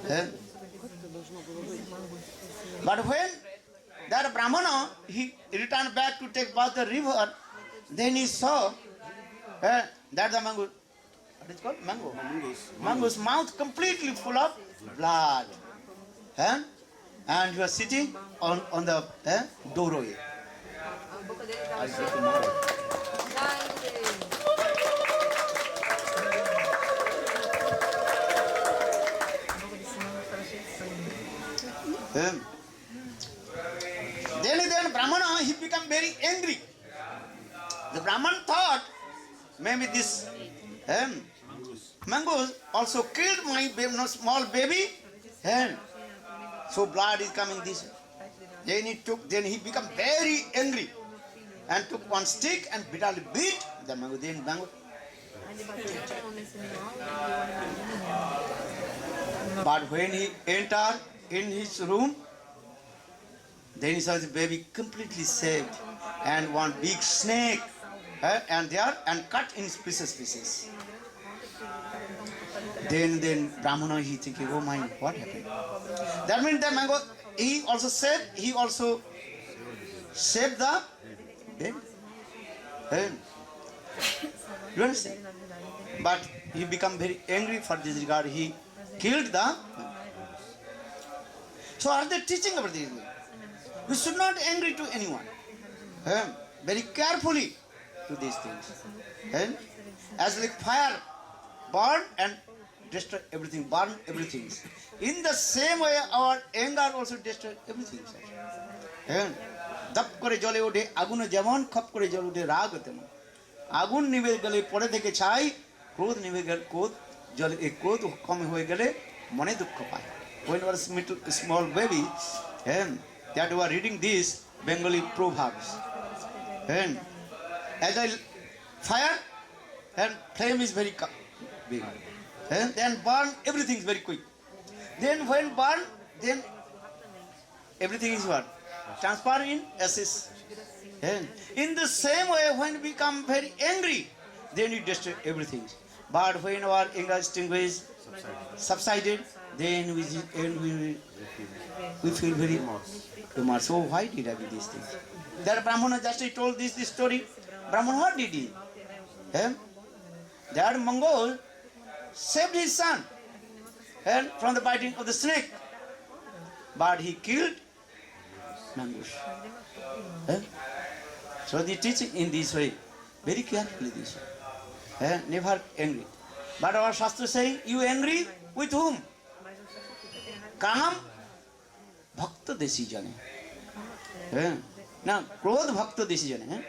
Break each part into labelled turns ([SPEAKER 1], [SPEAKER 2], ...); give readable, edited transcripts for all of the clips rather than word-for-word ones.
[SPEAKER 1] Eh? But when that Brahmana, he returned back to take bath the river, then he saw that the mango, what is it called? Mango. Mango's mouth completely full of blood. Eh? And he was sitting on the doorway. I say tomorrow. Then Brahmana, he became very angry. The Brahman thought, maybe this mangoes also killed my small baby, and so blood is coming this way. Then he became very angry and took one stick and bitterly beat the mango. Then mango. But when he entered in his room, then he saw the baby completely saved, and one big snake and cut in pieces. Then Brahmana, he thinking, oh my, what happened? That means the mango, he also saved the baby. You understand? But he become very angry for this regard. He killed the. So are they teaching about this? We should not angry to anyone. Very carefully to these things. As like fire, burn and destroy everything, burn everything. In the same way, our anger also destroy everything. दप करे जले उठे आगुन जेमन खप करे जल उठे राग तेमन आगुन निवे गले पड़े থেকে ছাই क्रोध निवे गले क्रोध जल एक क्रोध कम হয়ে গেলে মনে দুঃখ পায় when was small baby and that we are reading this Bengali proverbs and as I fire and flame is very big and then burn everything is very quick then when burn then everything is what transfer in ashes. And in the same way, when we become very angry, then we destroy everything. But when our anger extinguished, subsided, then we feel very remorse. So why did I do these things? That Brahmana just told this story. Brahmana, what did he? That Mongol saved his son and from the biting of the snake. But he killed mangoes. So the teaching in this way, very carefully this way. Never angry. But our Shastra saying, you angry with whom? Kam Bhakta Desi Jane. Now, Krodh Bhakta Desi Jane.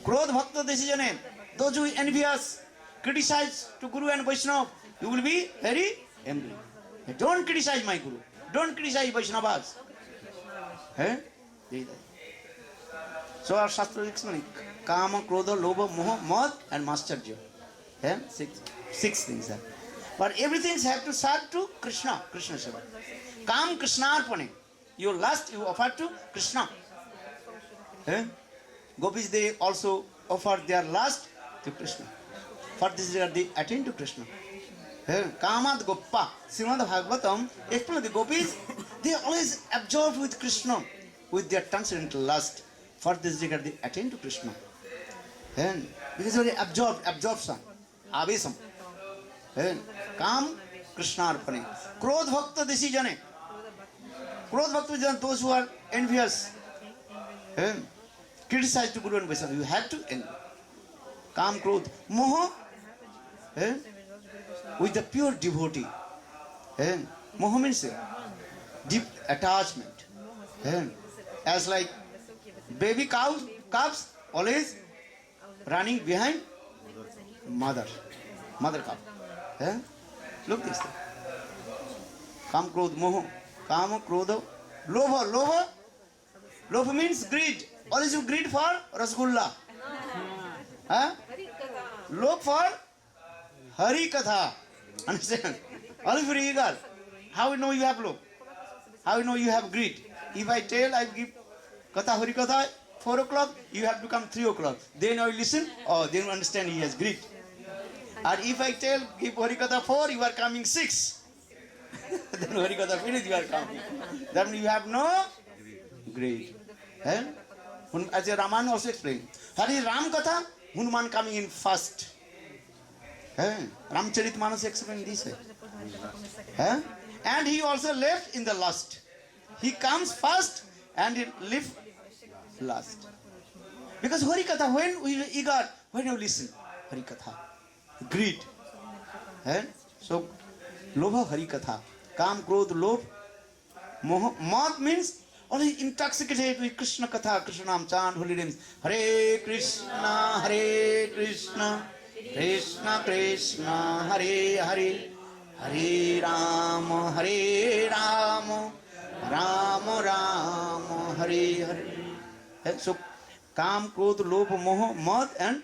[SPEAKER 1] Krodh Bhakta Desi Jane. Those who envious, criticize to Guru and Vaishnava, you will be very angry. Don't criticize my Guru. Don't criticize Vaishnavas. So our Shastra explains Kama, Krodha, Lobha, Moha, Mad and Mascharya. Six things are. But everything have to serve to Krishna. Krishna Seva. Kam Krishna Arpane. Your lust you offer to Krishna. Gopis they also offer their lust to Krishna. For this they attain to Krishna. Kamad Goppa. Srimad Bhagavatam explains the Gopis, they always absorb with Krishna, with their transcendental lust. For this regard, they attain to Krishna. Because they absorption, abhisam. Kam Krishna Arpane. Krodh Bhakta Desi Jane. Krodh Bhakta Jane, those who are envious, criticize to Guru and Vaishnava. You have to envy. Kam Krodh. Moha, with the pure devotee. Moha means deep attachment. As like baby calves always running behind mother calf. Look this thing. Kam Krodh Moha. Kama Krodha Lobha. Lobha means greed. Always you greed for Rasgulla. Lob for Hari Katha. Understand? Always very eager. How you know you have lob? How you know you have greed? If I tell I give Katha Hari Katha 4 o'clock, you have to come 3 o'clock. Then I listen, then you understand he has greed. And if I tell, give Harikatha 4, you are coming 6. Then Harikatha finish, you are coming. Then you have no greed. Eh? As a Raman also explained. That is Ram Katha, Hanuman coming in first. Eh? Ramcharit Manas explained this way. Eh? And he also left in the last. He comes first and he left last. Because Harikatha, when we eager, when you listen, Harikatha, greed. Eh? So, Lobha Harikatha, Kam, Krodh, Lobh, Moh. Moth means only intoxicated with Krishna Katha, Krishna Nam, chant holy names. Hare Krishna, Hare Krishna, Krishna Krishna, Hare Hare, Hare Rama, Hare Rama, Rama Rama, Hare Hare. So, Kam, Krodh, Lobh, Moh, Moth and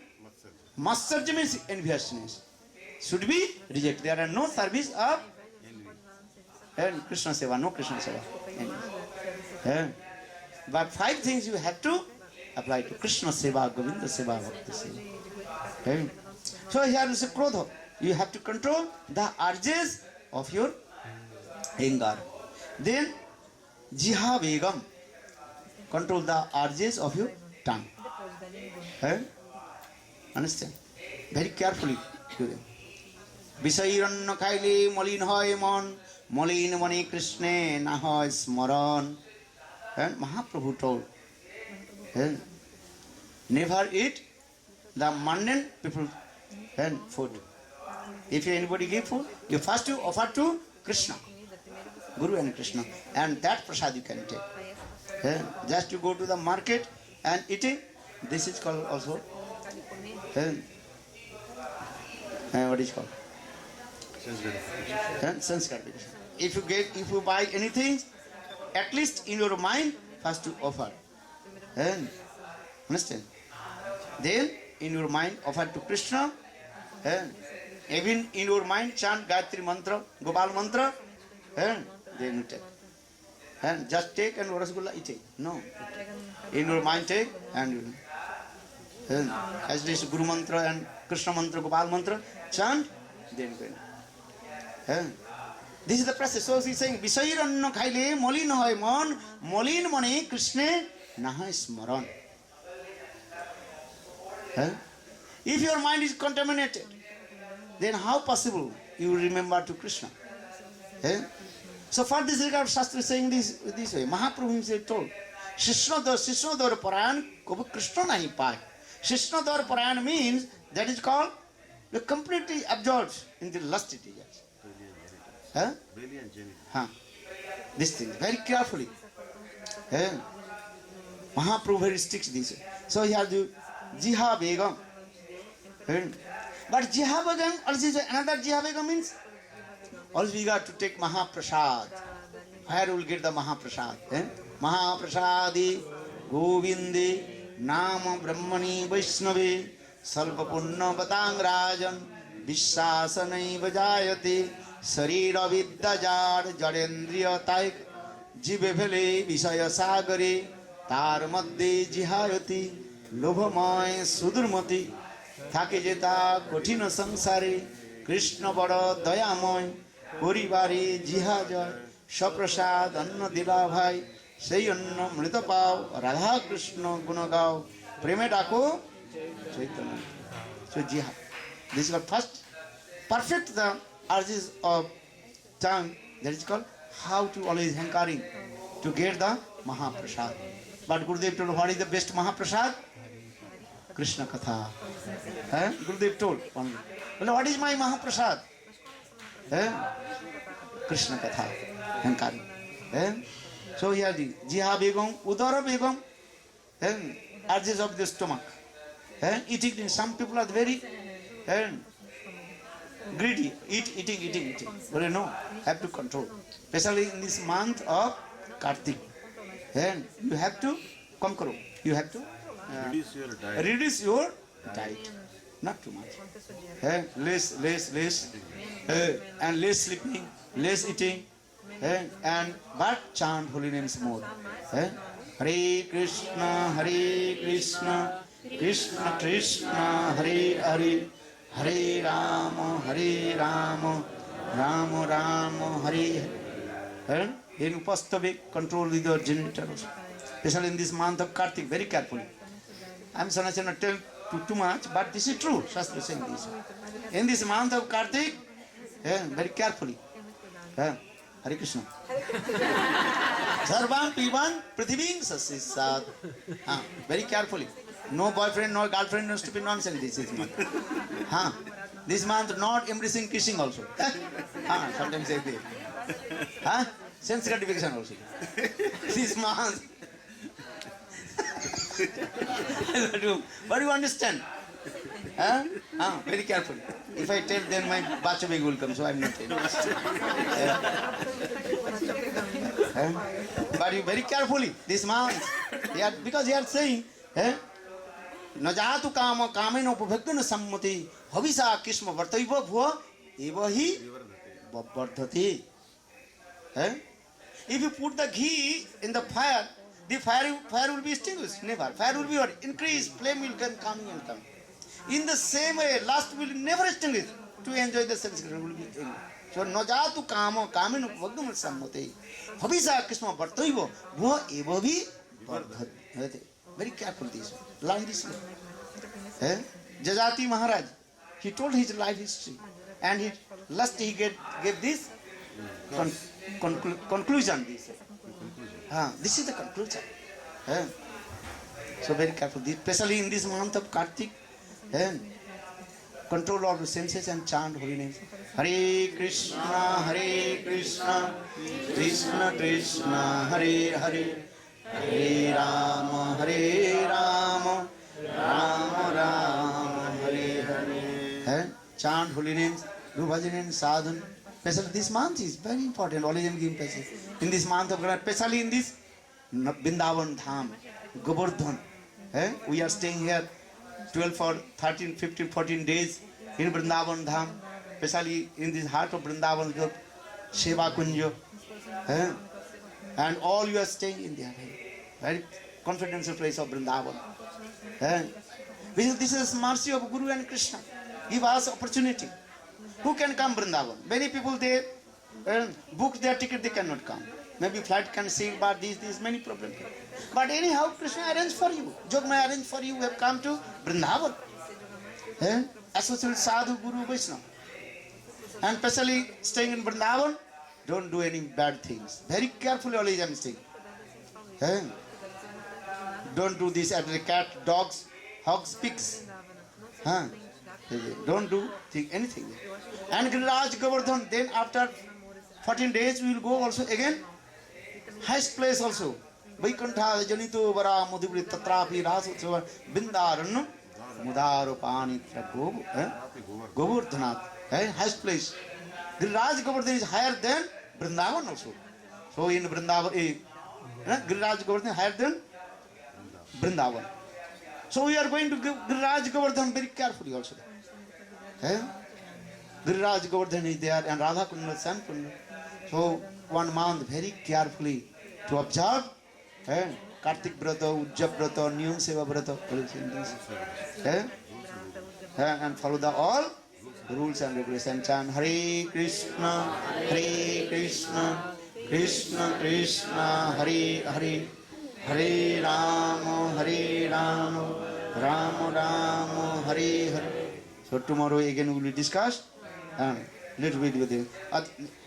[SPEAKER 1] Matsarya means enviousness. Should be rejected. There are no service of and Krishna Seva, no Krishna Seva. But 5 things you have to apply to Krishna Seva, Govinda Seva, Bhakti Seva. So here is a Krodha. You have to control the urges of your anger. Then Jiha Vegam. Control the urges of your tongue. Understand? Very carefully. বিষয়রণ্য খাইলে মলিন হয় মন মলিন মনে কৃষ্ণে না হয় স্মরণ and Mahaprabhu told never eat the mundane people and food. If anybody give food, you first you offer to Krishna, Guru and Krishna, and that prasad you can take. Just you go to the market and eating, this is called also what is called sense gratification. If you buy anything, at least in your mind, first to offer. Understand? Then in your mind, offer to Krishna. Even in your mind, chant Gayatri mantra, Gopal mantra. Then you take. And just take and Rasgulla eat. No. In your mind, take and you. As this Guru mantra and Krishna mantra, Gopal mantra, chant. Then you. This is the process. So he is saying, Visayranna khaile molin hoy mon, molin mone Krishne naha smaran. If your mind is contaminated, then how possible you remember to Krishna? So for this regard, Shastra is saying this way. Mahaprabhu himself told, Shishnadar Parayan Kobu Krishna nahi pai. Shishnadar Parayan means that is called you're completely absorbed in the lust desires. This thing, very carefully. Mahaprabhu very strict this. So he has to Jiha Begam. But Jiha Begam, also another Jiha Begam means also we got to take Mahaprasad. Where we will get the Mahaprasad? Mahaprasadi Govindi Nama Brahmani Vaishnave Salpa Punna Batang Rajan Vishwasanai Vajayate শরীর বিদ্যাজার জড়েন্দ্রিয় তাই জীবে ফেলে বিষয় সাগরে তার মধ্যে জিহায়তি লোভময় সুদূরমতি থাকে যে তা কঠিন সংসারে কৃষ্ণ বড় দয়াময় পরিবারে জিহা জয় সপ্রসাদ অন্ন দিলা ভাই সেই অন্ন মৃত পাও রাধা কৃষ্ণ গুণ গাও প্রেমে ডাকো চৈতন্য সো জিহা this is first perfect the urges of tongue, that is called how to always hankering to get the Mahaprasad. But Gurudev told what is the best Mahaprasad? Krishna Katha. Gurudev told only. Well, what is my Mahaprasad? Krishna Katha. Hankering. So here the Jiha Begam, Udara Begam, urges of the stomach. Eating, some people are very greedy, eating. But you know, have to control. Especially in this month of Kartik. And you have to conquer. You have to reduce your diet. Not too much. Less. And less sleeping, less eating. And but chant holy names more. Hare Krishna, Krishna Krishna, Hare Hare. Hare Rama, Rama Rama, Hare Hare. In Upasthavik, control with your genitals. Especially in this month of Kartik, very carefully. I am sorry not tell too much, but this is true. Shastra saying this. In this month of Kartik, very carefully. Hare Krishna. Sarvam Pivan Prithiving Sasisad. Very carefully. No boyfriend, no girlfriend, no stupid nonsense this month. This month not embracing kissing also. Sometimes they do. Sense gratification also. This month. But you understand? Very carefully. If I tell, then my bachaweg will come, so I am not telling. But you very carefully, this month. Because he are saying, Najatu kama kameno upabhaktana sammati havisa kishma vartaiva bhuva eva hi vardhati. If you put the ghee in the fire will be extinguished. Never. Fire will be what? Increased. Flame will come coming and coming. In the same way, lust will never extinguish. To enjoy the sense will be extinguished. So, najatu kama kameno upabhaktana sammati havisa kishma vartaiva bhuva eva hi vardhati. Very careful this. Learn this. Jajati Maharaj, he told his life history, and he gave this conclusion. This is the conclusion. So very careful. Especially in this month of Kartik, control all the senses and chant holy names. Hare Krishna, Krishna Krishna, Hare Hare. Hare Rama, Rama Rama, Hare Hare. Chant holy names, do bhajan and sadhan. Especially this month is very important. Always I am giving message. In this month of Ganesh, especially in this Vrindavan Dham, Govardhan. We are staying here 12 or 13, 15, 14 days in Vrindavan Dham. Especially in this heart of Vrindavan, Seva Kunja. And all you are staying in there. Very confidential place of Vrindavan. This is mercy of Guru and Krishna. Give us opportunity. Who can come Vrindavan? Many people they book their ticket, they cannot come. Maybe flight can sail, but these many problems. But anyhow, Krishna arranged for you. Jogmaya arranged for you. We have come to Vrindavan. Associate with Sadhu, Guru, Vaishnava. And especially staying in Vrindavan, don't do any bad things. Very carefully always I am saying. Don't do this at the cat, dogs, hogs, pigs. Don't do anything. And Giriraj Govardhan, then after 14 days we will go also again. Highest place also. Vaikuntha Janito Vara Mudhibri Tatrapi Rasutsava Bindaran Mudaropani Govardhanath. Highest place. Giriraj Govardhan is higher than Vrindavan also. So in Vrindavan, Giriraj Govardhan higher than Vrindavan. So we are going to Giriraj Govardhan very carefully also. Giriraj Govardhan is there and Radha Kunda, Sam Kunda. So 1 month very carefully to observe Kartik Brata, Ujja Brata, Nyum Seva Brata, and follow the all rules and regulations. Chant Hare Krishna, Krishna Krishna, Hare Hare, Hare Rama, Rama Rama, Hare Hare. So tomorrow again we will discuss little bit with the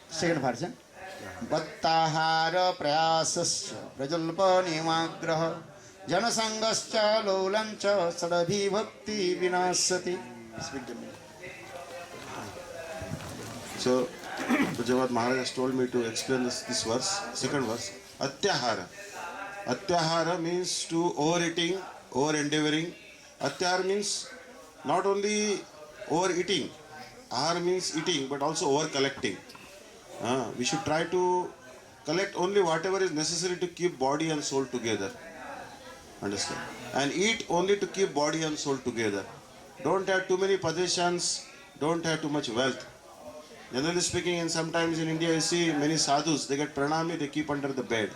[SPEAKER 1] second version. Vattahara prayasasya prajalpa nimagraha janasangascha lolancha sadabhi bhakti vinasati. Speak the meaning.
[SPEAKER 2] So, Pujavad Maharaj has told me to explain this verse, second verse. Atyahara. Atyahara means to overeating, over-endeavoring. Atyahara means not only overeating. Ahara means eating, but also over-collecting. We should try to collect only whatever is necessary to keep body and soul together. Understand? And eat only to keep body and soul together. Don't have too many possessions, don't have too much wealth. Generally speaking, and sometimes in India you see many sadhus, they get pranami, they keep under the bed.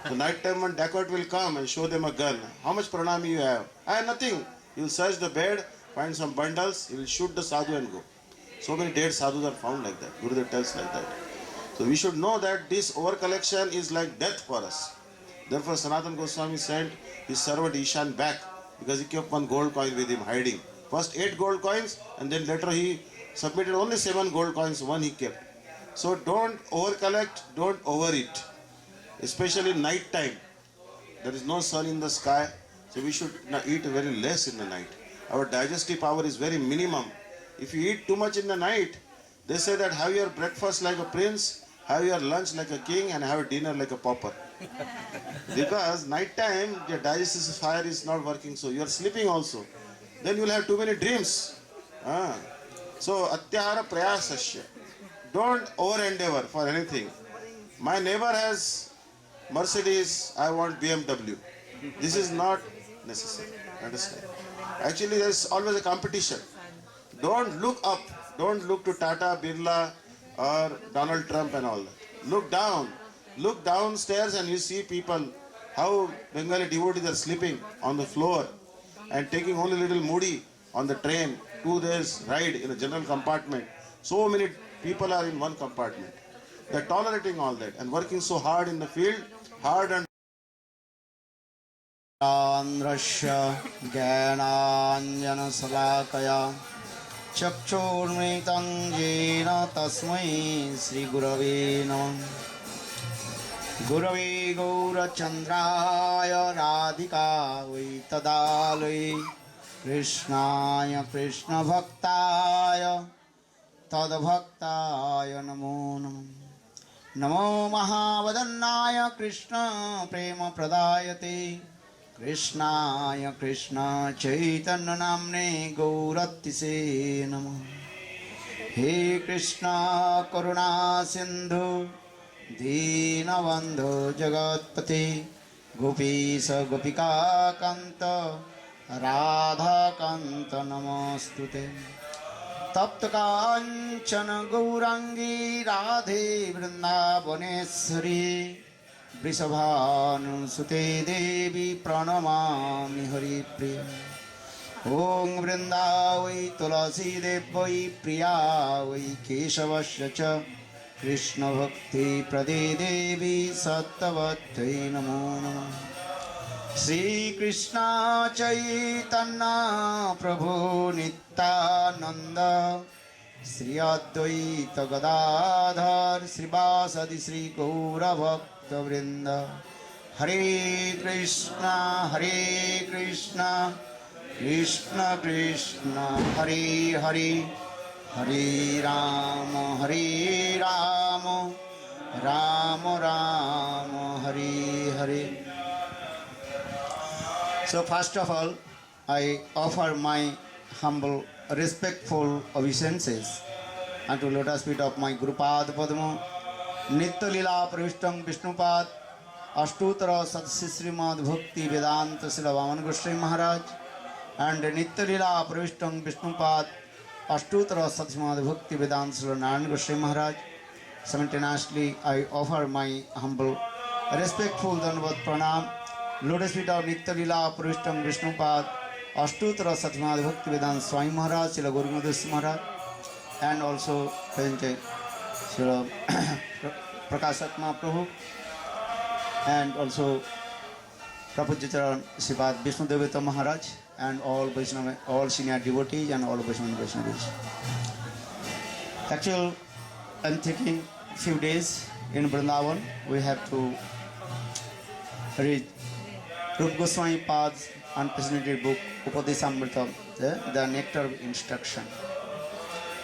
[SPEAKER 2] So night time one dacoit will come and show them a gun. How much pranami you have? I have nothing. You will search the bed, find some bundles, he will shoot the sadhu and go. So many dead sadhus are found like that. Gurudev tells like that. So we should know that this over collection is like death for us. Therefore Sanatana Goswami sent his servant Ishan back because he kept one gold coin with him hiding. First 8 gold coins and then later he submitted only 7 gold coins, one he kept. So don't over collect, don't over eat. Especially night time. There is no sun in the sky. So we should eat very less in the night. Our digestive power is very minimum. If you eat too much in the night, they say that have your breakfast like a prince, have your lunch like a king, and have dinner like a pauper. Because night time, your digestive fire is not working, so you are sleeping also. Then you will have too many dreams. So, atyahara prayasasya. Don't over endeavor for anything. My neighbor has Mercedes, I want BMW. This is not necessary. Understand? Actually, there is always a competition. Don't look up. Don't look to Tata, Birla, or Donald Trump and all that. Look down. Look downstairs and you see people, how Bengali devotees are sleeping on the floor and taking only little moody on the train, 2 days ride in a general compartment. So many people are in one compartment. They are tolerating all that and working so hard in the field, hard and
[SPEAKER 1] आंध्रस्य ज्ञानाञ्जनशलाकया चक्षुर्मितं येन तस्मै श्रीगुरवे नमः। गुरवे गौरचन्द्राय राधिकायै तदालये कृष्णाय कृष्णभक्ताय तद्भक्ताय नमो नमः। नमो महावदन्नाय कृष्ण प्रेमप्रदायते कृष्णाय कृष्ण चैतन्य नाम्ने गौरतिसे नमः। हे कृष्ण करुणा सिंधु दीनबन्धु जगत्पते गोपीश गोपिका कांत राधा कांत नमोस्तुते। तप्त कांचन गौरांगी राधे वृंदावनेश्वरी वृषभानुसुते देवी प्रणमामि हरिप्रिय। ओं वृंदावै तुलसी देवै प्रिया वै केशवस्य च कृष्ण भक्ति प्रदे देवी सत्तवत्यै नमो नमः। श्री कृष्ण चैतन्य प्रभु नित्यानंद श्री अद्वैत गदाधर श्रीवासदि श्री गौरभक्त वृंद। हरे Krishna Krishna Krishna Hare Hare Hare Ram Ram Ram Hare Hare. So first of all, I offer my humble, respectful obeisances unto lotus feet of my Gurupad Padma, Nitya Lila Pravishtam Vishnupad, Ashtutara Satsi Srimad Bhakti Vedanta Srila Vaman Goswami Maharaj, and Nitya Lila Pravishtam Vishnupad, Ashtutara Satsimad Bhakti Vedanta Srila Narayan Goswami Maharaj. Simultaneously, I offer my humble, respectful Dandavat Pranam, lotus feet of Nitya Lila Pravishtam Vishnupad, Ashtutara Satsimad Bhakti Vedanta Swami Maharaj, Srila Guru Govinda Maharaj, and also present Srila Prakasatma Prabhu, and also Prabhupada Sripad Vishnu Devata Maharaj, and all Vaishnava, all senior devotees and all Vaishnavis. Actually, I'm taking few days in Vrindavan. We have to read Rupa Goswami Pad's unprecedented book Upadeshamrita, the Nectar of Instruction.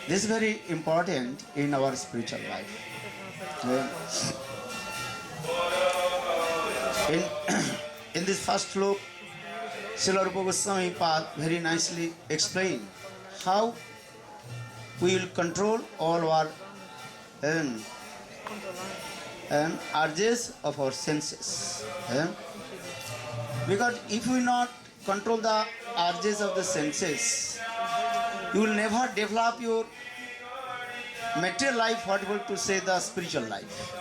[SPEAKER 1] This is very important in our spiritual life. In this first sloka, Srila Rupa Goswami Pad very nicely explained how we will control all our and urges of our senses. Because if we not control the urges of the senses, you will never develop your material life, whatever to say the spiritual life.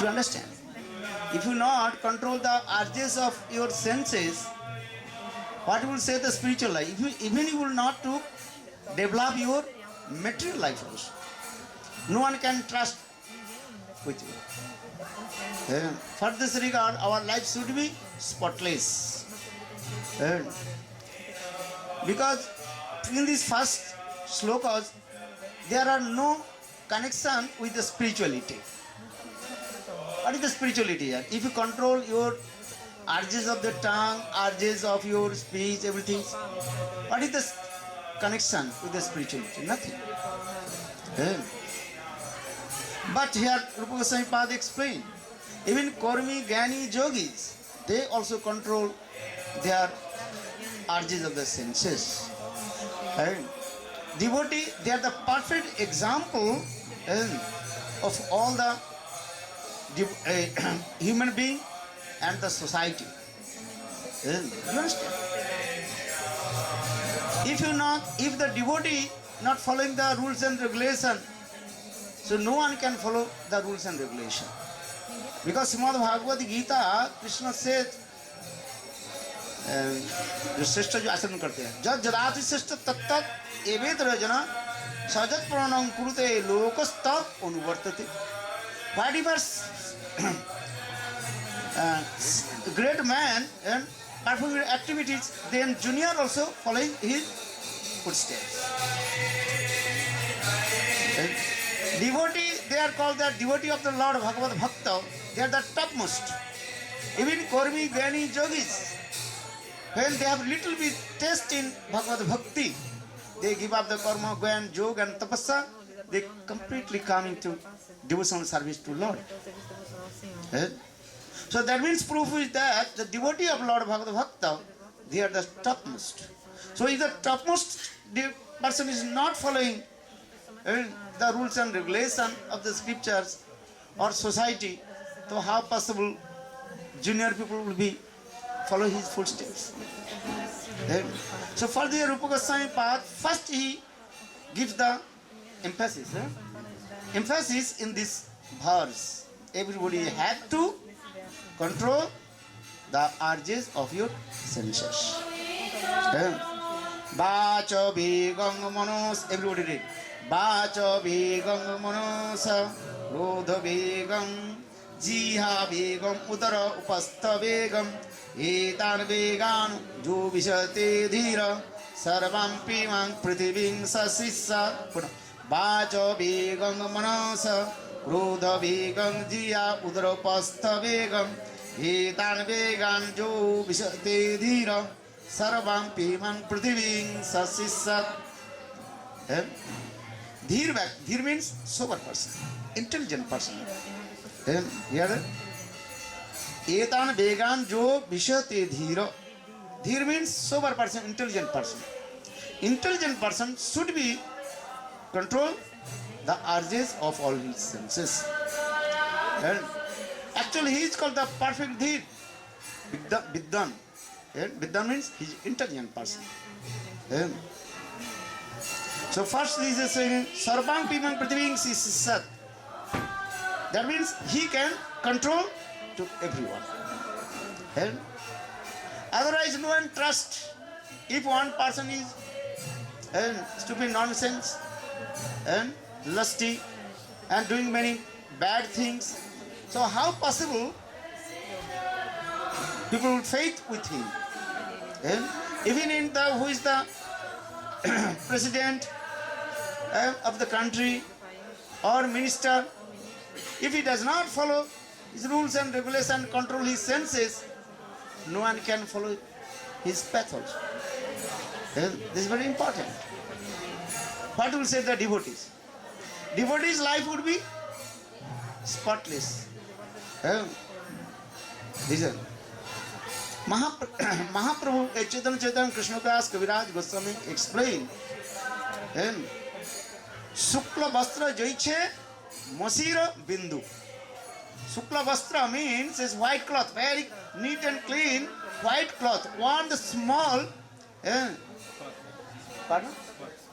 [SPEAKER 1] To understand, if you not control the urges of your senses, What will say the spiritual life? If you, even you will not to develop your material life also. No one can trust with you. For this regard, our life should be spotless. Because in these first slokas, there are no connection with the spirituality. What is the spirituality here? If you control your urges of the tongue, urges of your speech, everything, what is the connection with the spirituality? Nothing. But here Rupa Goswami Pad explained, even Kormi, Gyani, Yogis, they also control their urges of the senses. And devotee, they are the perfect example of all the human being and the society. You understand? If the devotee not following the rules and regulation, so no one can follow the rules and regulation. Because Srimad Bhagavad Gita, Krishna said, जो श्रेष्ठ जो आचरण करते हैं जब जदाति श्रेष्ठ तत्त एवेद रजना सजत प्रणं कुरुते लोकस्त अनुवर्तते. Whatever great man and performing activities, then junior also following his footsteps. Devotee, they are called the devotee of the Lord Bhagavad Bhakta. They are the topmost. Even Kormi, Gyani, Yogis, when they have little bit taste in Bhagavad Bhakti, they give up the karma, Gyan, Yoga and Tapasya, they completely come into devotional service to Lord. So that means proof is that the devotee of Lord Bhagavad Bhakta, they are the topmost. So if the topmost person is not following the rules and regulation of the scriptures or society, so how possible junior people will be follow his footsteps? So for the Rupa Goswami path, first he gives the emphasis. Emphasis in this verse. Everybody have to control the urges of your senses. Vacha Vigam Manos, everybody read. Vacha Vigam Manos, Rodha Vigam, Jiha Vigam, Udara Upastha Vigam, Etan Vigan, Jo Vishate Dhira, Sarvam Pimang Prithiving Sasissa, Vacha Vigam Manos, Rodha Vigam, Jiha Udara Upastha Vigam, Etan Vigan, Jo Vishate Dhira, Sarvam Pimang Prithiving Sasissa. Dhir means sober person, intelligent person. Here, Etan Vegan Jo Vishate Dhira. Dhir means sober person, intelligent person. Intelligent person should be control the urges of all his senses. And actually, he is called the perfect Dhir. Vidyan. Vidyan means he is intelligent person. So first he is saying Sarvang Pimang Prithiving Sat. That means he can control to everyone. Otherwise no one trust. If one person is stupid nonsense and lusty and doing many bad things, so how possible people will faith with him? Even in the who is the president of the country or minister, if he does not follow his rules and regulations, control his senses, no one can follow his path also. This is very important. What will say the devotees? Devotees' life would be spotless. Listen. Mahaprabhu Chaitanya Krishna Das Kaviraj Goswami explained, Sukla Vastra Jaiche Masira Bindu. Sukla Vastra means is white cloth, very neat and clean, white cloth. One the small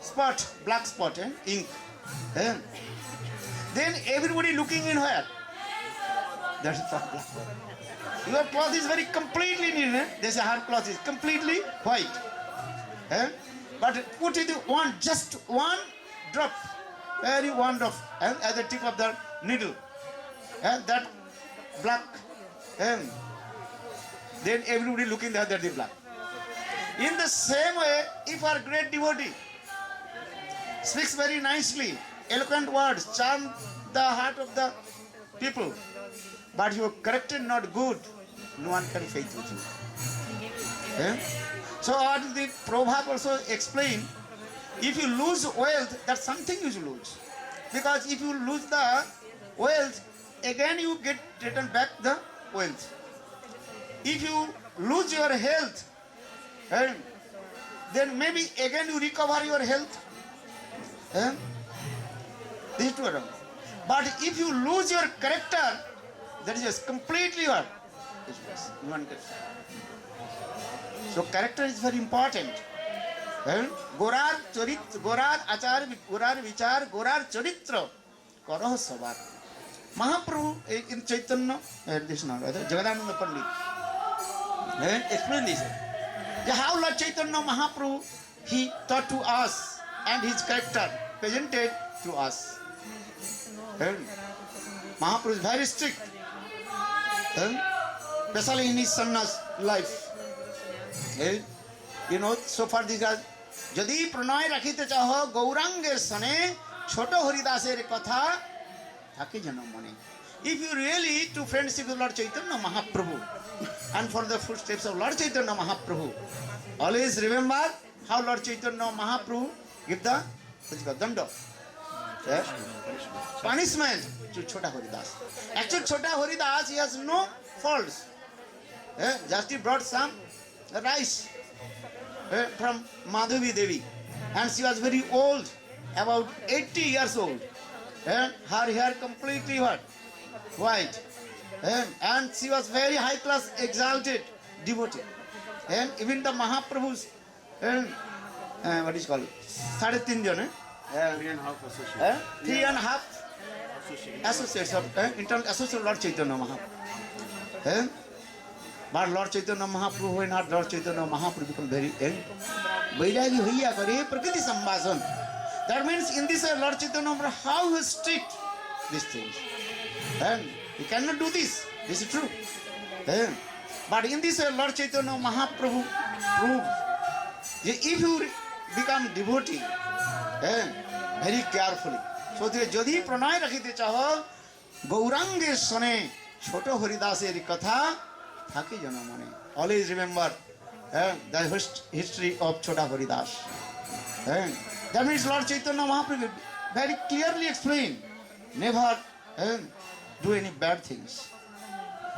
[SPEAKER 1] spot, black spot, ink. Then everybody looking in where? That's the problem. Your cloth is very completely neat. Eh? They say her cloth is completely white. Eh? But put it one, just one drop, very one drop, at the tip of the needle. That black. Then everybody looking there, that the black. In the same way, if our great devotee speaks very nicely, eloquent words, charm the heart of the people, but your character not good, no one can faith with you. So what the Prabhupada also explain, if you lose wealth, that's something you should lose. Because if you lose the wealth, again you get return back the wealth. If you lose your health, then maybe again you recover your health. This is true. But if you lose your character, that is just completely your useless. So character is very important. Gorar charit, gorar achar, gorar vichar, gorar charitra, karaha sabar. Mahaprabhu in Chaitanya, this is not Jagadananda Pandit. Explain this. How Lord Chaitanya Mahaprabhu, he taught to us and his character presented to us. Mahaprabhu is very strict, especially in his son's life. You know, so far this guy, Jadi pranay rakhite chaho Gaurange sane Choto Haridaser Katha Thake jano mone. If you really to friendship with Lord Chaitanya Mahaprabhu and for the footsteps of Lord Chaitanya Mahaprabhu, always remember how Lord Chaitanya Mahaprabhu give the danda, punishment to Chota Haridas. Actually, Chota Haridas, he has no faults. Just he brought some rice from Madhavi Devi, and she was very old, about 80 years old. Her hair completely white, and she was very high class, exalted devotee. And even the Mahaprabhu's, what is called, 3.5 associates of internal associates of Lord Chaitanya Mahaprabhu. But Lord Chaitanya Mahaprabhu, when not Lord Chaitanya Mahaprabhu become very young, Vairagi hoiya kare prakriti sambhasan. That means in this Lord Chaitanya Mahaprabhu, how he strict these things. And he cannot do this. This is true. But in this Lord Chaitanya Mahaprabhu proves that if you become devotee, very carefully. So the Jodi Pranay Rakhite Chaho, Gaurange Sane, Choto Haridaser Katha, Thake jano mone. Always remember the history of Chota Haridas. That means Lord Chaitanya Mahaprabhu very clearly explained, never do any bad things.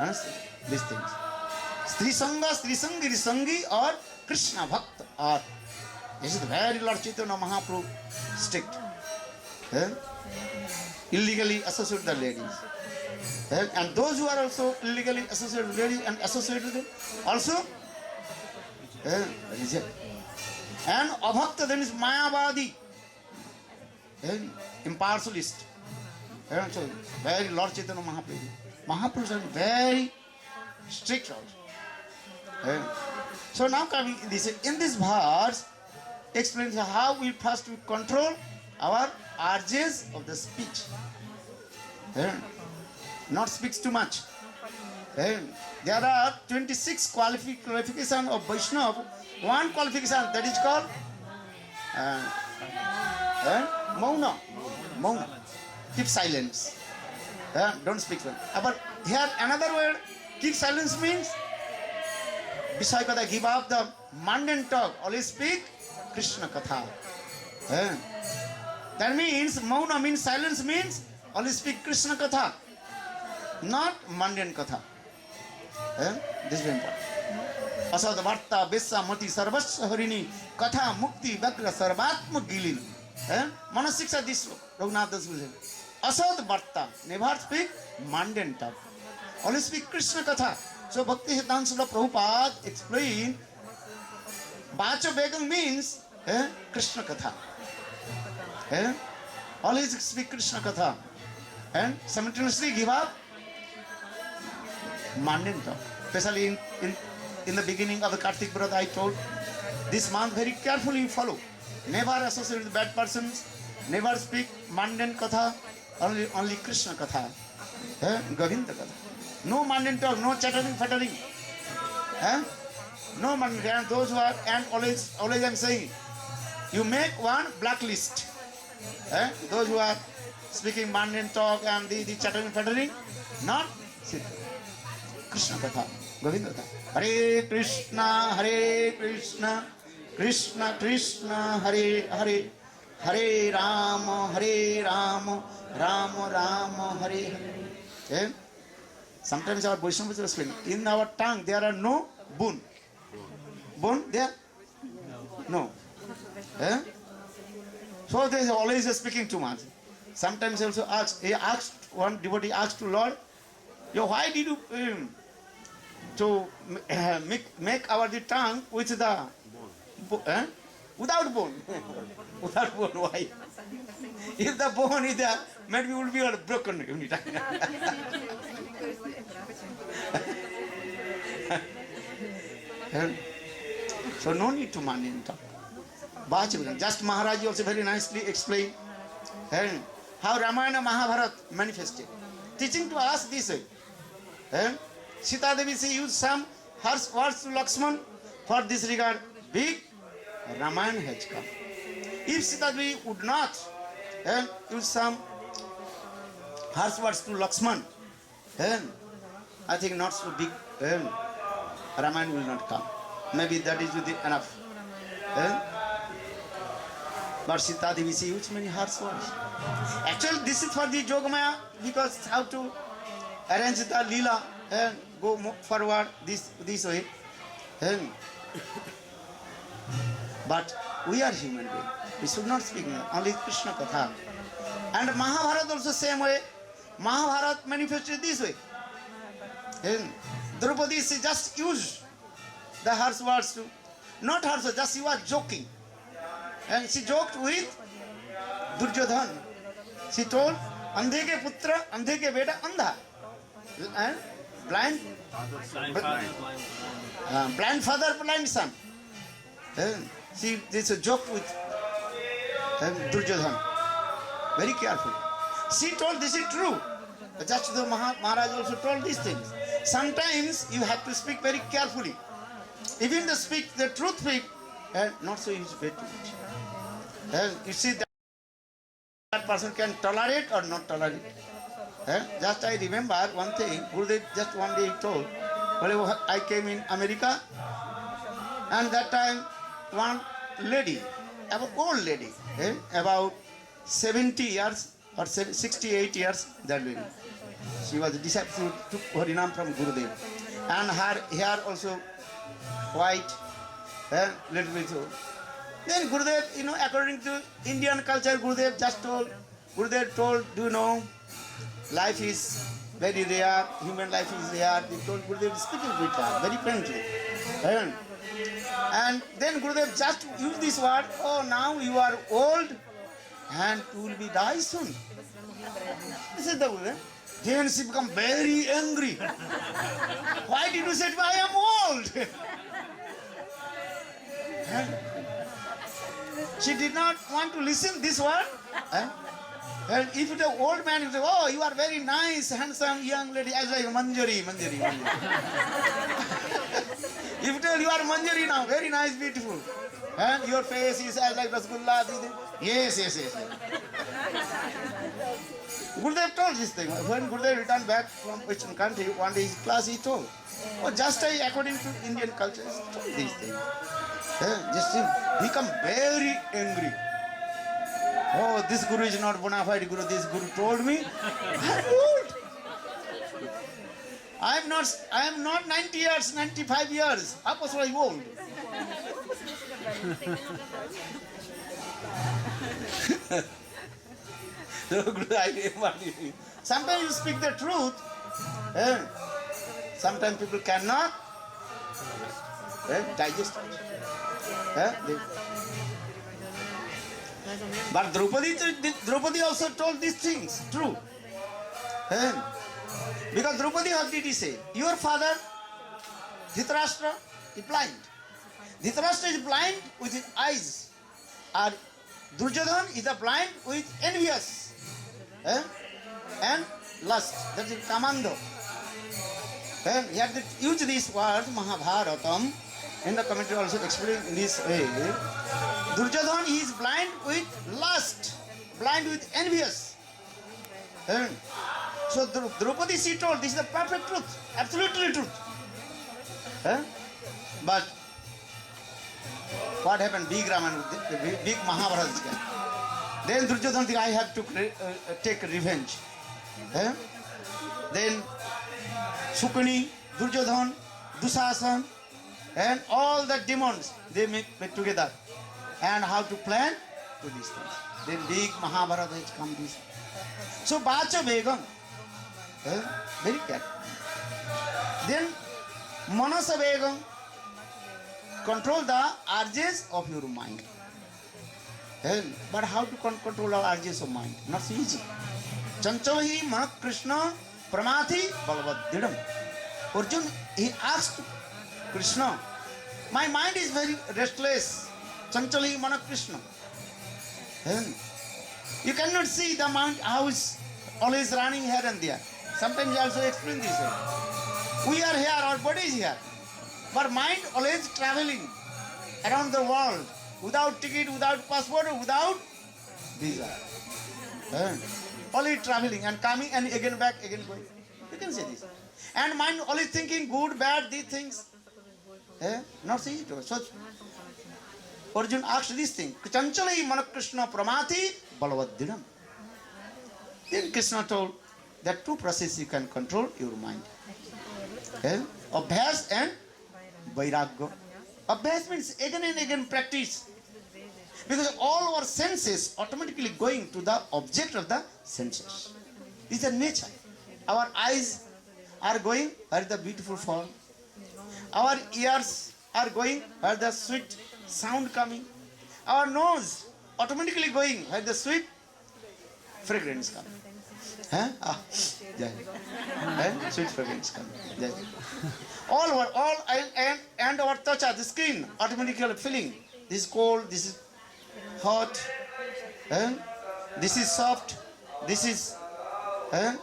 [SPEAKER 1] Understand? These things. Stri Sangha, Stri Sangi, Sangi or Krishna Bhakta or this is the very Lord Chaitanya Mahaprabhu strict. Illegally associate the ladies. And those who are also illegally associated with ladies and associated with them also reject. And Abhakta then is Mayavadi, impartialist. So very Lord Chaitanya Mahaprabhu. Mahaprabhu is very strict also. So now coming in this verse explains how we first control our urges of the speech. Not speaks too much. There are 26 qualifications of Vaishnava. One qualification that is called Mauna. Keep silence. Don't speak. But here another word, keep silence means Vishaya Katha, give up the mundane talk. Always speak Krishna Katha. That means Mauna means silence means always speak Krishna Katha. Not mundane Katha. This is very important. Asad Varta Vessa Mati Sarvasya Harini Katha Mukti Vakra Sarvatma Gilin. Manasiksha this Raghunath Das will say. Asad Varta, never speak mundane talk. Only speak Krishna Katha. So Bhakti Siddhanta Srila Prabhupada explained Bacha Begang means Krishna Katha. Always speak Krishna Katha. And simultaneously give up mundane talk. Especially in the beginning of the Kartik Vrat, I told this month very carefully you follow. Never associate with bad persons, never speak mundane katha, only Krishna katha, Govinda katha. No mundane talk, no chattering, fattering. No mundane. And those who are, and always I'm saying, you make one blacklist. Those who are speaking mundane talk and the chattering, fattering, not sit. Krishna katha, Govinda katha. Hare Krishna, Krishna Krishna, Hare Hare, Hare Rama, Rama Rama, Hare Hare. Sometimes our Vaishnavas are speaking. In our tongue there are no bone. Bone there? No. So they are always speaking too much. Sometimes also one devotee asked to Lord, why did you to make our the tongue with the without bone? Without bone, why? If the bone is there, maybe we will be all broken every time. So no need to mundane talk. Just Maharaj also very nicely explained how Ramayana Mahabharata manifested, teaching to us this way. Sita Devi she used some harsh words to Lakshman. For this regard, big Ramayana has come. If Sita Devi would not use some harsh words to Lakshman, I think not so big Ramayana will not come. Maybe that is enough. But Sita Devi she used many harsh words. Actually, this is for the Yogamaya, because how to arrange the Leela and go forward this way. But we are human beings. We should not speak only Krishna Katha. And Mahabharata also same way. Mahabharata manifested this way. Draupadi she just used the harsh words to, not harsh, just she was joking. And she joked with Duryodhan. She told, Andhe ke putra, andhe ke beta, andha. And blind father, blind son. She this a joke with Duryodhan. Very careful. She told this is true. Just the Maharaj also told these things. Sometimes you have to speak very carefully. Even the truth speak, not so easy way to it. You see that person can tolerate or not tolerate. Just I remember one thing, Gurudev just one day he told, well, I came in America, and that time one lady, an old lady, about 70 years or 68 years, that lady. She was a disciple who took Harinam from Gurudev. And her hair also white, little bit so. Then Gurudev, according to Indian culture, Gurudev told, do you know, life is very rare, human life is rare. They told Gurudev speaking with her, very friendly. And then Gurudev just used this word, oh, now you are old and you will be die soon. This is the Gurudev. Then she become very angry. Why did you say I am old? She did not want to listen this word. And if the old man would say, oh, you are very nice, handsome, young lady, I was like, Manjari. If you tell you are Manjari now, very nice, beautiful. And your face is as like Rasgulla. Yes. Gurudev told this thing. When Gurudev returned back from Western country, one day his class he told, oh, just according to Indian culture, he told these things. Just become very angry. Oh, this Guru is not bona fide Guru. This Guru told me, I'm old. I am not 90 years, 95 years. How was I old? Sometimes you speak the truth. Sometimes people cannot digest it. But Draupadi also told these things, true. Because Draupadi, what did he say? Your father, Dhritarashtra, is blind. Dhritarashtra is blind with his eyes. And Duryodhan is a blind with envious and lust. That is Kamando. And he had to use these words, Mahabharatam, in the commentary also explained in this way. Duryodhan is blind with lust, blind with envious. And so Draupadi, she told, this is the perfect truth, absolutely truth. But what happened? Big Raman, big Mahabharata came. Then Duryodhan think, I have to take revenge. Then Shukani, Duryodhan, Dusasan, and all the demons, they met together. And how to plan to these things. Then big Mahabharata has come this. So Bacha Begam, very careful. Then Manasa Begam, control the urges of your mind. But how to control our urges of mind? Not so easy. Chanchalahi Manak Krishna Pramati Balvadidam. Arjun, he asked Krishna, my mind is very restless. Chanchalahi Manak Krishna. You cannot see the mind how is always running here and there. Sometimes you also explain this. We are here, our body is here. But mind always traveling around the world without ticket, without passport, without visa. Always traveling and coming and again back, again going. You can say this. And mind always thinking good, bad, these things. Not so easy to so Arjun asked this thing. Chanchalai Manak Krishna Pramati Balavadidam. Then Krishna told that two processes you can control your mind. Abhyas and Vairagya. Abhyas means again and again practice. Because all our senses automatically going to the object of the senses. This is nature. Our eyes are going where the beautiful form. Our ears are going where the sweet sound coming. Our nose automatically going where the sweet fragrance coming. Sweet fragrance coming. All and our touch of the skin automatically feeling. This is cold, this is hot, this is soft, this is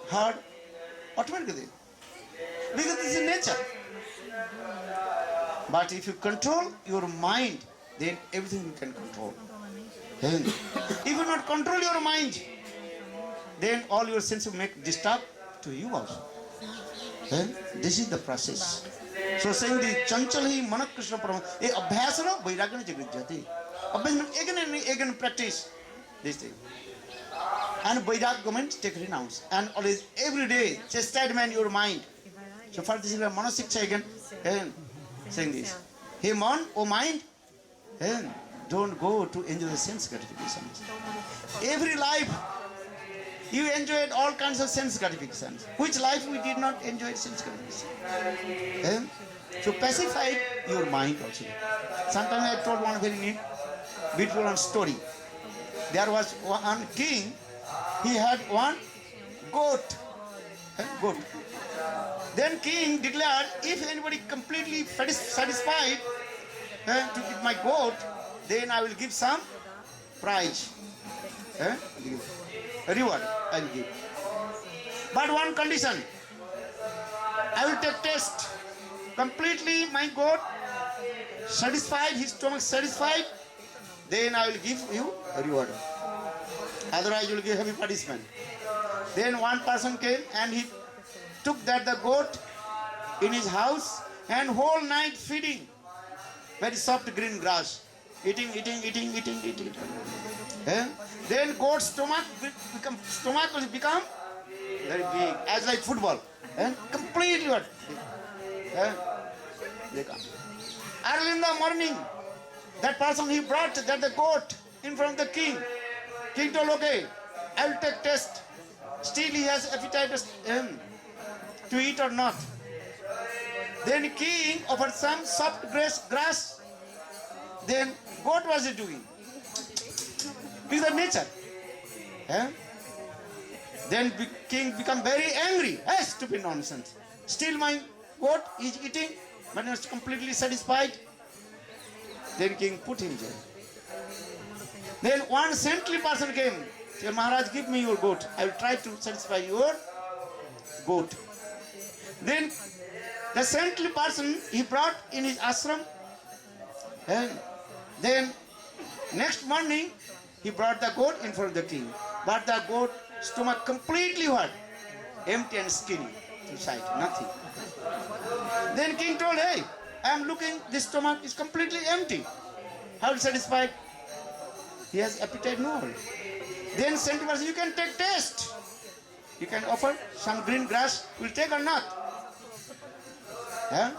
[SPEAKER 1] hard. Automatically. Because this is nature. But if you control your mind, then everything you can control. If you not control your mind, then all your senses will make disturb to you also. This is the process. So saying the Chanchalahi Manak Krishna Parama, Abhyasana Vairagana Jagrijati. Abhyasana again and again practice this thing. And Vairagya means take renounce. And always every day chastisement your mind. So for this is Manasiksha again. Saying this. Hey man, oh mind, don't go to enjoy the sense gratifications. Every life you enjoyed all kinds of sense gratifications. Which life we did not enjoy sense gratifications? So pacify your mind also. Sometimes I told one very neat, beautiful one story. There was one king, he had one goat. Goat. Then king declared, if anybody completely satisfied to eat my goat, then I will give some prize. Reward I will give. But one condition, I will take test. Completely my goat satisfied, his stomach satisfied, then I will give you a reward. Otherwise you will give heavy punishment. Then one person came and he took that the goat in his house and whole night feeding very soft green grass, eating. Then goat's stomach will become very big, as like football, completely what? They come. Early in the morning, that person he brought that the goat in front of the king. King told, okay, I will take test. Still he has appetite to eat or not. Then king offered some soft grass. Then what was he doing? Because of nature. Then king become very angry. Hey, stupid nonsense. Still my goat is eating, but not completely satisfied. Then king put him jail. Then one saintly person came. Said, Maharaj, give me your goat. I will try to satisfy your goat. Then the saintly person he brought in his ashram. And then next morning he brought the goat in front of the king. But the goat stomach completely what? Empty and skinny inside, nothing. Then king told, hey, I am looking, this stomach is completely empty. How satisfied? He has appetite no more. Then saintly person, you can take taste. You can offer some green grass, will take or not. Yeah?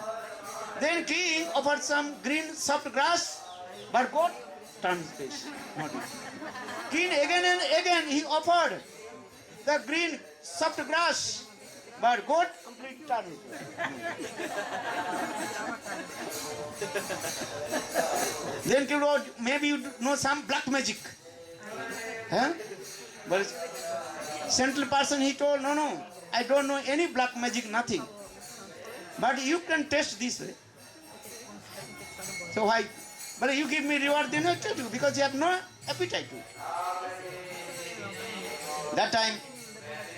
[SPEAKER 1] Then king offered some green soft grass, but goat turned his face, not it. King again and again he offered the green soft grass, but goat completely turned his face. Then king wrote, maybe you know some black magic. Huh? But saintly person he told, no, I don't know any black magic, nothing. But you can test this way. So why? But you give me reward, then I tell you, because you have no appetite to it. That time,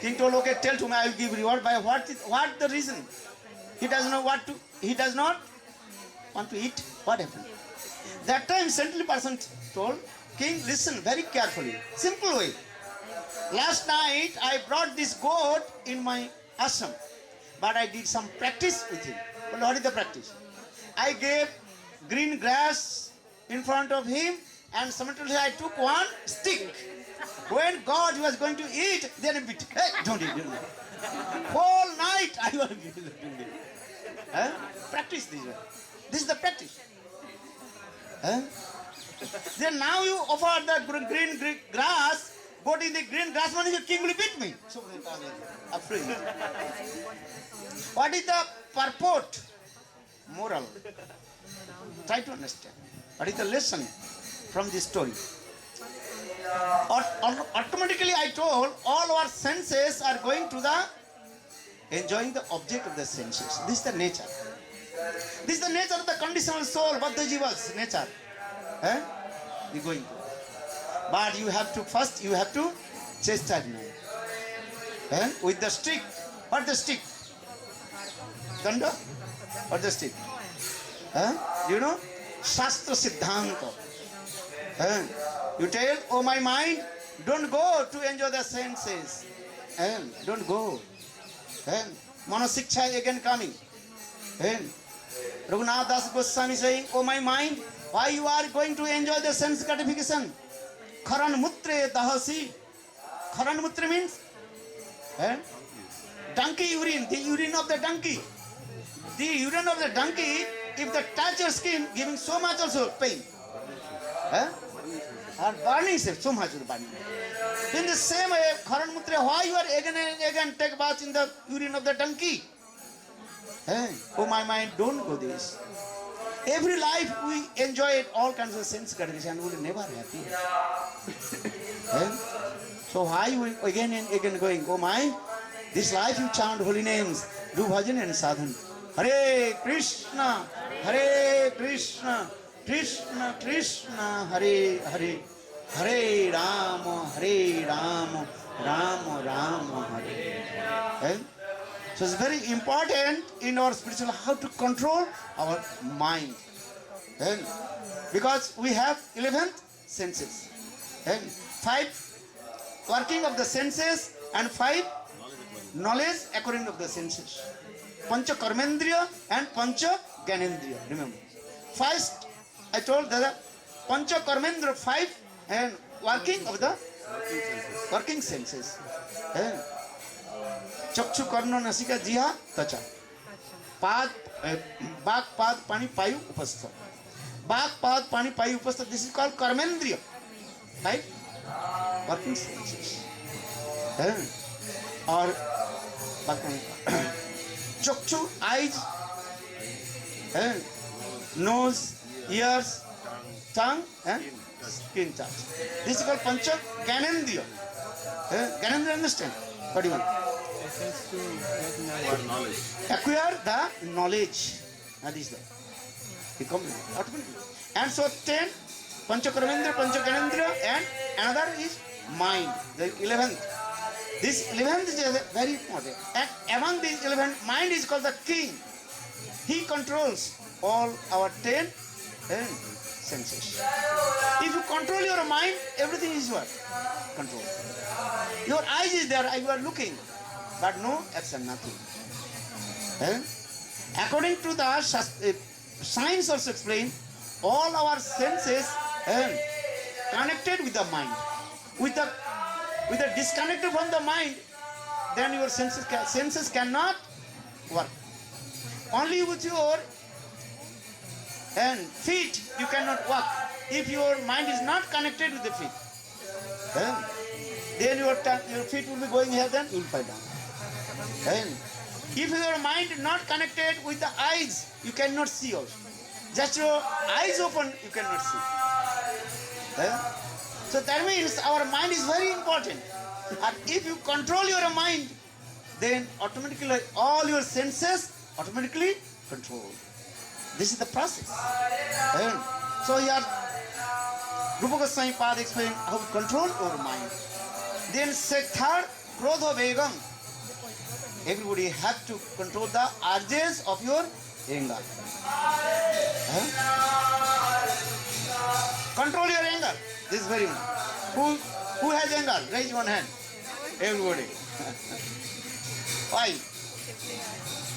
[SPEAKER 1] king told, okay, tell to me, I will give reward. By what the reason? He does not want to eat. What happened? That time, saintly person told, king, listen very carefully. Simple way. Last night, I brought this goat in my ashram, but I did some practice with him. Well, what is the practice? I gave green grass in front of him, and simultaneously I took one stick. When God was going to eat, then a bit. Hey, don't eat. Whole night I was doing it. Huh? Practice this way. This is the practice. Huh? Then now you offer the green grass. Goat in the green grass, man, the king will beat me. So afraid. What is the purport? Moral. Try to understand. What is the lesson from this story? Automatically I told all our senses are going to the enjoying the object of the senses. This is the nature. This is the nature of the conditional soul, Baddha Jiva's nature. We're going to. But you have to chastise man. With the stick. What the stick? Danda? What the stick? You know? Shastra Siddhanta. You tell, oh my mind, don't go to enjoy the senses. Don't go. Manosiksha again coming. Raghunath Das Goswami saying, oh my mind, why you are going to enjoy the sense gratification? Kharan mutre dahasi. Kharan mutre means donkey urine, the urine of the donkey. The urine of the donkey, if the touch your skin, giving so much also pain. Or burning, so much burning. In the same way, Kharan mutre, why you are again and again take bath in the urine of the donkey? Oh my mind, don't go this. Every life we enjoy it, all kinds of sense gratification, we will never happy. So why we again and again going, oh my, this life you chant holy names, do bhajan and sadhan. Hare Krishna, Krishna Krishna, Hare Hare, Hare Rama, Rama Rama, Hare. So it's very important in our spiritual how to control our mind. Because we have 11 senses. 5 working of the senses and 5 knowledge according of the senses. Pancha Karmendriya and Pancha Gyanendriya. Remember. First, I told that Pancha Karmendriya 5 and working of the working senses. चक्षु कर्ण नासिका जिहा त्वचा पाद बाक पाद पानी पायु उपस्थ बाक पाद पानी पायु उपस्थ दिस इज कॉल्ड कर्मेंद्रिय राइट वर्किंग सेंसेस और चक्षु eyes nose ears tongue and skin touch this is called पंच ज्ञानेंद्रिय ज्ञानेंद्रिय understand What do you want?
[SPEAKER 3] Essence to get knowledge.
[SPEAKER 2] Knowledge.
[SPEAKER 1] Acquire the knowledge. That is the become automatically. And so 10 Panchakarmendra, Panchakarmendra, and another is mind, the 11th. This 11th is very important. And among these 11, mind is called the king. He controls all our 10 senses. If you control your mind, everything is what? Control. Your eyes is there, you are looking, but no action, nothing. According to the science also explain, all our senses connected with the mind. With the disconnected from the mind, then your senses cannot work. Only with your feet you cannot walk. If your mind is not connected with the feet, then your feet will be going here, then you will fall down. If your mind is not connected with the eyes, you cannot see also. Just your eyes open, you cannot see. So that means our mind is very important. And if you control your mind, then automatically all your senses automatically control. This is the process. So here, Rupa Goswami Pad explain how to control your mind. Then third, Krodha Vegam. Everybody has to control the urges of your anger. Control your anger. This is very important. Who has anger? Raise one hand. Everybody. Why?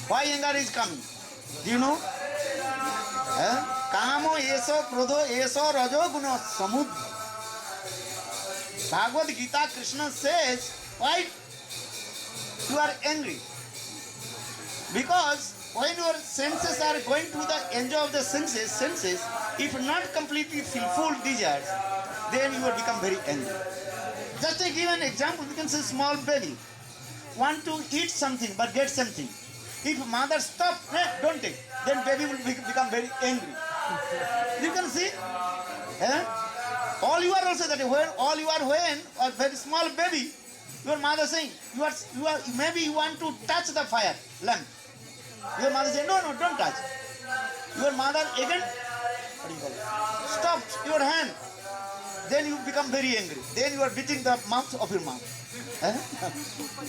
[SPEAKER 1] Why anger is coming? Do you know? Kamo eso krodho eso rajo guna samud. Bhagavad Gita, Krishna says, why you are angry? Because when your senses are going to the enjoy of the senses, if not completely fulfill desires, then you will become very angry. Just to give an example, you can say small baby want to eat something but get something. If mother stop, don't take, then baby will become very angry. You can see, all you are also that when a very small baby, your mother saying maybe you want to touch the fire lamp. Your mother say no, don't touch. Your mother again, what do you call it? Stopped your hand. Then you become very angry. Then you are beating the mouth of your mom.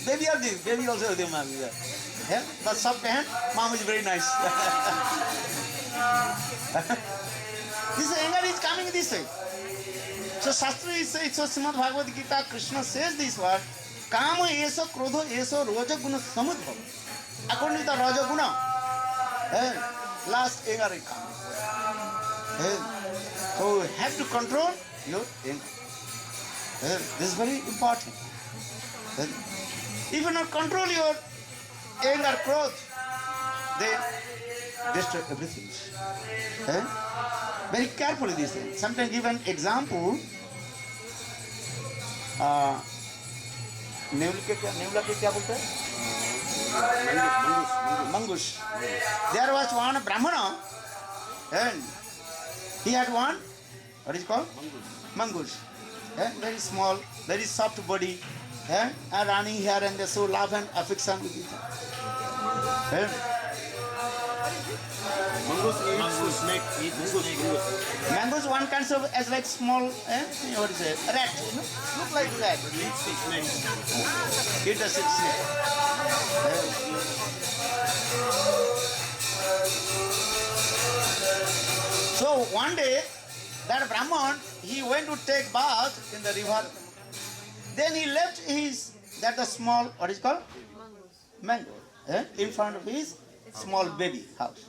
[SPEAKER 1] Baby are this. Baby also have their mom. The soft hand, mom is very nice. This anger is coming this way. So Shastra is saying, so Srimad Bhagavad Gita, Krishna says this word, Kama eso krodho eso raja guna samudbhava. According to the raja guna, last anger is coming. So you have to control your anger. This is very important. If you not control your anger, growth, then destroy everything. Very carefully this thing. Sometimes give an example. नेवला के क्या बोलते हैं? Mangush. There was one Brahmana, and he had one, what is it called? Mangush. Very small, very soft body, and running here and there, so love and affection with each other. Mangoes one kind of as like small, what is it? Rat. Look like that. It does it snake. So one day, that Brahman, he went to take bath in the river. Then he left the small, what is it called? Mango. In front of his small baby house.